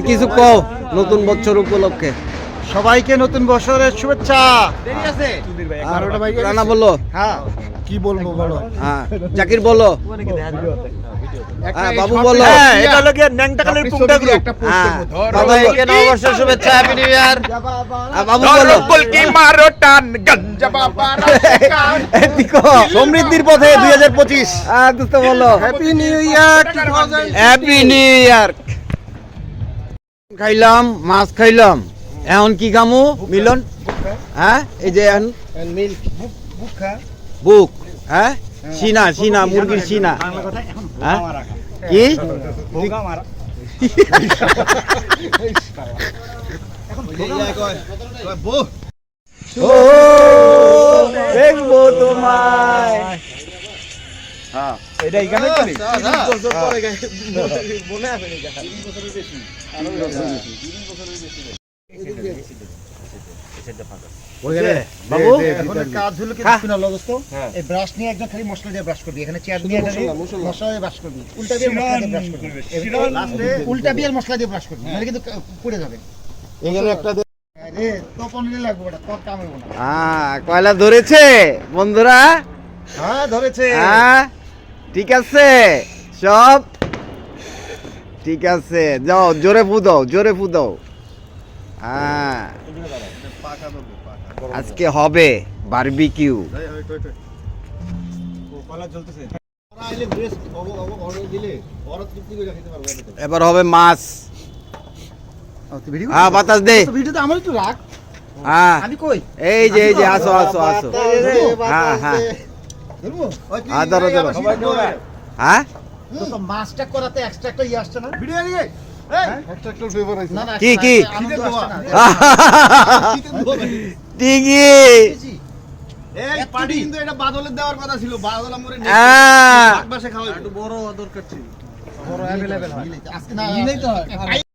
কিছু কও নতুন বছর উপলক্ষে। সবাইকে নতুন বছরের শুভেচ্ছা। রানা বলো। হ্যাঁ কি বলবো বলো। হ্যাঁ জাকির বলো। বাবু বলো। এটা হলো গিয়ে ন্যাংটাকালের পুংটা গ্রুপ। সবাইকে নববর্ষের শুভেচ্ছা, হ্যাপি নিউ ইয়ার। বাবু বলো। কলকি মারো টান গঞ্জা বাবা সমৃদ্ধির পথে 2025। দোস্ত বলো happy new year. Happy new year. খাইলাম মাছ খাইলাম, এখন কি খামু মিলন? হ্যাঁ এই যে এখন মিল্ক বুক খা বুক। হ্যাঁ সিনা সিনা মুরগির সিনা। হ্যাঁ কি ভোগা মারা ও দেখবো তোমায়। এটা এখানে তো নেই। বাবু এখন কাজ হলো কি শুনা লগস্ত এই ব্রাশ নিয়ে একদম খালি মশলা দিয়ে ব্রাশ করবি, এখানে চেয়ার দিয়ে মশলা দিয়ে ব্রাশ করবি, উল্টা দিয়ে মশলা দিয়ে ব্রাশ করবি, উল্টা দিয়ে মশলা দিয়ে ব্রাশ করবি, নাহলে কিন্তু পুড়ে যাবে। এখানে একটা আরে তো পনির লাগবে, ওটা তো কাম হবে না। কয়লা ধরেছে বন্ধুরা? হ্যাঁ ধরেছে। হ্যাঁ ঠিক আছে, সব ঠিক আছে, যাও জোরে ফু দাও, জোরে ফু দাও। হ্যাঁ আজকে হবে বারবিকিউ। এবার হবে মাছ। হ্যাঁ বাতাস দে। ভিডিওতে আমার একটু রাখ। হ্যাঁ আমি কই? এই যে আসো আসো আসো। হ্যাঁ হ্যাঁ ধরো ধরো। হ্যাঁ তো মাছটা করাতে এক্সট্রা একটা ইয়ে আসছে না ভিডিও নিয়ে। না না কি কি আনন্দ আসছে না। ঠিকই। এক পার্টি কিন্তু এটা বাদলের দেওয়ার কথা ছিল, বাদল আমরে নেই। হ্যাঁ বাসে খাওয়া একটু বড় দরকার ছিল, বড় अवेलेबल হয় আজকে না নিলেই তো হয়।